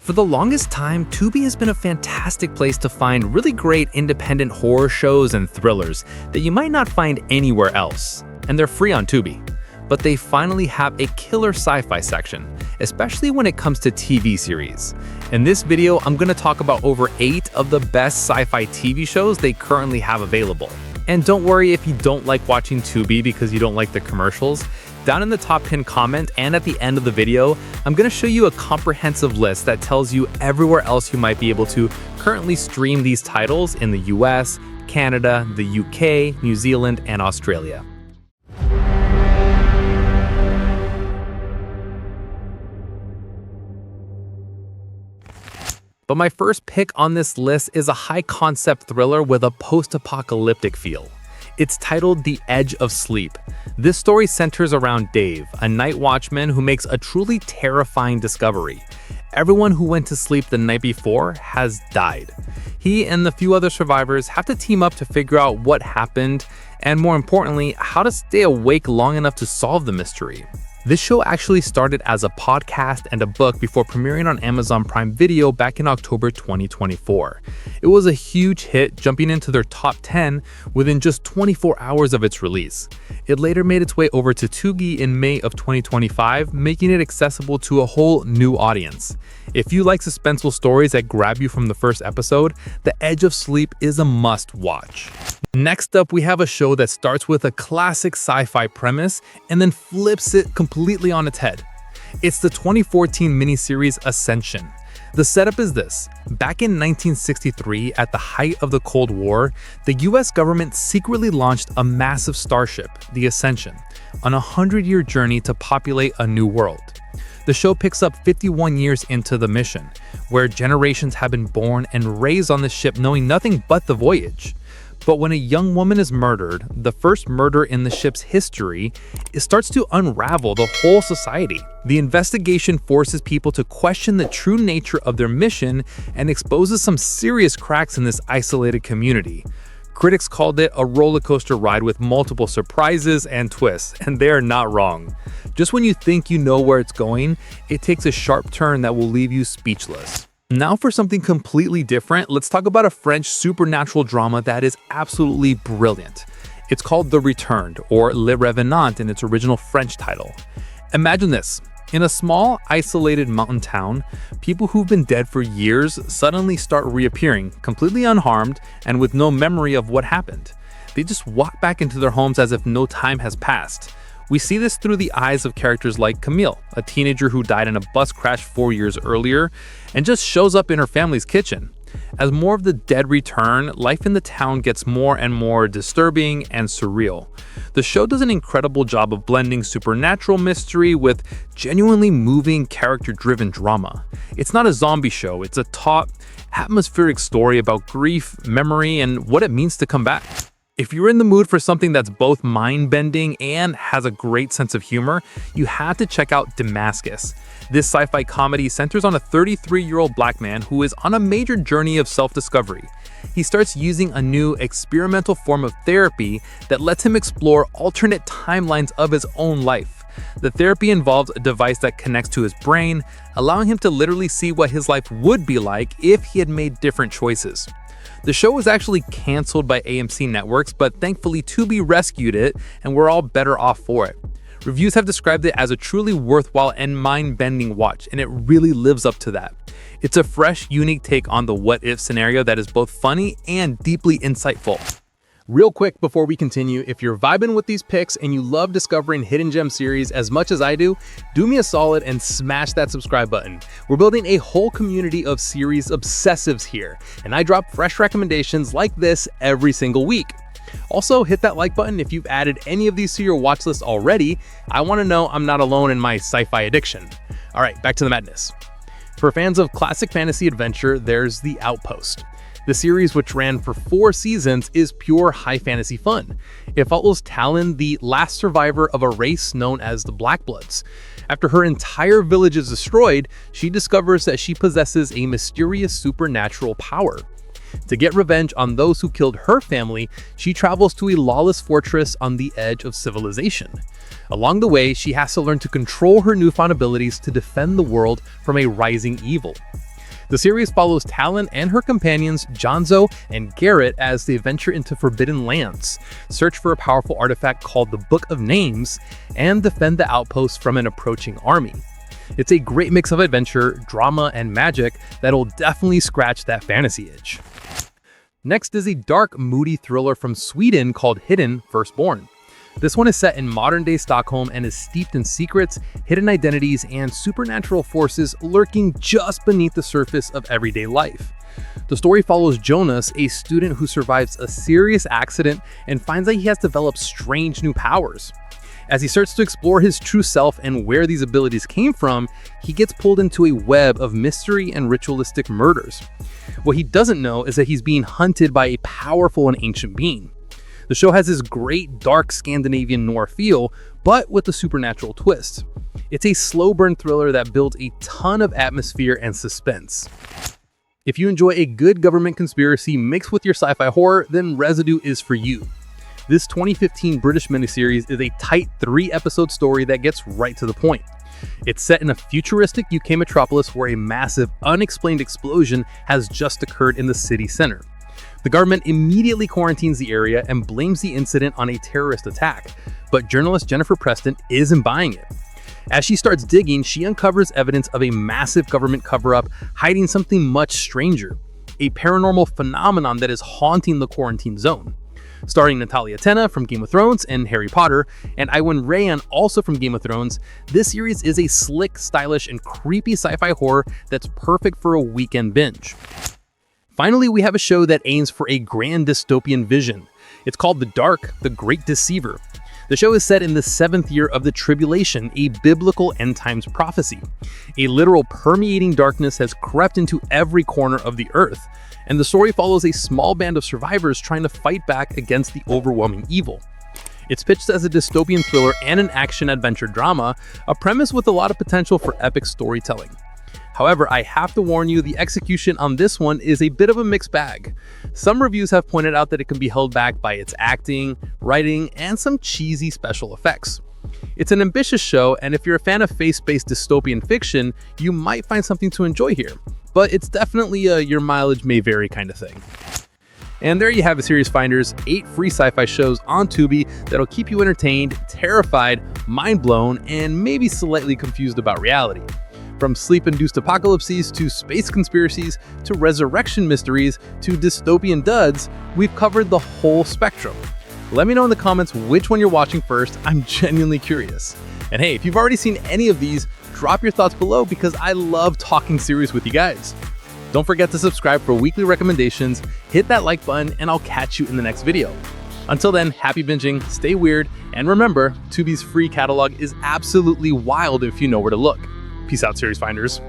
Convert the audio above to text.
For the longest time, Tubi has been a fantastic place to find really great independent horror shows and thrillers that you might not find anywhere else. And they're free on Tubi. But they finally have a killer sci-fi section, especially when it comes to TV series. In this video, I'm going to talk about over 8 of the best sci-fi TV shows they currently have available. And don't worry if you don't like watching Tubi because you don't like the commercials. Down in the top pinned comment and at the end of the video, I'm going to show you a comprehensive list that tells you everywhere else you might be able to currently stream these titles in the US, Canada, the UK, New Zealand, and Australia. But my first pick on this list is a high-concept thriller with a post-apocalyptic feel. It's titled The Edge of Sleep. This story centers around Dave, a night watchman who makes a truly terrifying discovery. Everyone who went to sleep the night before has died. He and the few other survivors have to team up to figure out what happened, and more importantly, how to stay awake long enough to solve the mystery. This show actually started as a podcast and a book before premiering on Amazon Prime Video back in October 2024. It was a huge hit, jumping into their top 10 within just 24 hours of its release. It later made its way over to Tubi in May of 2025, making it accessible to a whole new audience. If you like suspenseful stories that grab you from the first episode, The Edge of Sleep is a must-watch. Next up, we have a show that starts with a classic sci-fi premise and then flips it completely on its head. It's the 2014 miniseries Ascension. The setup is this. Back in 1963, at the height of the Cold War, the US government secretly launched a massive starship, the Ascension, on a 100-year journey to populate a new world. The show picks up 51 years into the mission, where generations have been born and raised on the ship knowing nothing but the voyage. But when a young woman is murdered, the first murder in the ship's history, it starts to unravel the whole society. The investigation forces people to question the true nature of their mission and exposes some serious cracks in this isolated community. Critics called it a roller coaster ride with multiple surprises and twists, and they're not wrong. Just when you think you know where it's going, it takes a sharp turn that will leave you speechless. Now for something completely different, let's talk about a French supernatural drama that is absolutely brilliant. It's called The Returned, or Le Revenant in its original French title. Imagine this. In a small, isolated mountain town, people who've been dead for years suddenly start reappearing, completely unharmed and with no memory of what happened. They just walk back into their homes as if no time has passed. We see this through the eyes of characters like Camille, a teenager who died in a bus crash 4 years earlier and just shows up in her family's kitchen. As more of the dead return, life in the town gets more and more disturbing and surreal. The show does an incredible job of blending supernatural mystery with genuinely moving, character-driven drama. It's not a zombie show, it's a taut, atmospheric story about grief, memory, and what it means to come back. If you're in the mood for something that's both mind-bending and has a great sense of humor, you have to check out Demascus. This sci-fi comedy centers on a 33-year-old black man who is on a major journey of self-discovery. He starts using a new experimental form of therapy that lets him explore alternate timelines of his own life. The therapy involves a device that connects to his brain, allowing him to literally see what his life would be like if he had made different choices. The show was actually canceled by AMC Networks, but thankfully Tubi rescued it, and we're all better off for it. Reviews have described it as a truly worthwhile and mind-bending watch, and it really lives up to that. It's a fresh, unique take on the what-if scenario that is both funny and deeply insightful. Real quick before we continue, if you're vibing with these picks and you love discovering hidden gem series as much as I do me a solid and smash that subscribe button. We're building a whole community of series obsessives here, and I drop fresh recommendations like this every single week. Also, hit that like button if you've added any of these to your watch list already. I want to know I'm not alone in my sci-fi addiction. All right, back to the madness. For fans of classic fantasy adventure, there's The Outpost. The series, which ran for 4 seasons, is pure high fantasy fun. It follows Talon, the last survivor of a race known as the Blackbloods. After her entire village is destroyed, she discovers that she possesses a mysterious supernatural power. To get revenge on those who killed her family, she travels to a lawless fortress on the edge of civilization. Along the way, she has to learn to control her newfound abilities to defend the world from a rising evil. The series follows Talon and her companions, Jonzo and Garrett, as they venture into forbidden lands, search for a powerful artifact called the Book of Names, and defend the outpost from an approaching army. It's a great mix of adventure, drama, and magic that'll definitely scratch that fantasy itch. Next is a dark, moody thriller from Sweden called Hidden Firstborn. This one is set in modern-day Stockholm and is steeped in secrets, hidden identities, and supernatural forces lurking just beneath the surface of everyday life. The story follows Jonas, a student who survives a serious accident and finds that he has developed strange new powers. As he starts to explore his true self and where these abilities came from, he gets pulled into a web of mystery and ritualistic murders. What he doesn't know is that he's being hunted by a powerful and ancient being. The show has this great dark Scandinavian noir feel, but with a supernatural twist. It's a slow burn thriller that builds a ton of atmosphere and suspense. If you enjoy a good government conspiracy mixed with your sci-fi horror, then Residue is for you. This 2015 British miniseries is a tight 3-episode story that gets right to the point. It's set in a futuristic UK metropolis where a massive, unexplained explosion has just occurred in the city center. The government immediately quarantines the area and blames the incident on a terrorist attack, but journalist Jennifer Preston isn't buying it. As she starts digging, she uncovers evidence of a massive government cover-up hiding something much stranger, a paranormal phenomenon that is haunting the quarantine zone. Starring Natalia Tena from Game of Thrones and Harry Potter, and Iwan Rheon also from Game of Thrones, this series is a slick, stylish, and creepy sci-fi horror that's perfect for a weekend binge. Finally, we have a show that aims for a grand dystopian vision. It's called The Dark, the Great Deceiver. The show is set in the 7th year of the Tribulation, a biblical end times prophecy. A literal permeating darkness has crept into every corner of the earth, and the story follows a small band of survivors trying to fight back against the overwhelming evil. It's pitched as a dystopian thriller and an action-adventure drama, a premise with a lot of potential for epic storytelling. However, I have to warn you, the execution on this one is a bit of a mixed bag. Some reviews have pointed out that it can be held back by its acting, writing, and some cheesy special effects. It's an ambitious show, and if you're a fan of face-based dystopian fiction, you might find something to enjoy here. But it's definitely a your mileage may vary kind of thing. And there you have it, Series Finders, 8 free sci-fi shows on Tubi that'll keep you entertained, terrified, mind-blown, and maybe slightly confused about reality. From sleep-induced apocalypses to space conspiracies to resurrection mysteries to dystopian duds, we've covered the whole spectrum. Let me know in the comments which one you're watching first. I'm genuinely curious. And hey, if you've already seen any of these, drop your thoughts below because I love talking series with you guys. Don't forget to subscribe for weekly recommendations, hit that like button, and I'll catch you in the next video. Until then, happy binging, stay weird, and remember, Tubi's free catalog is absolutely wild if you know where to look. Peace out, Series Finders.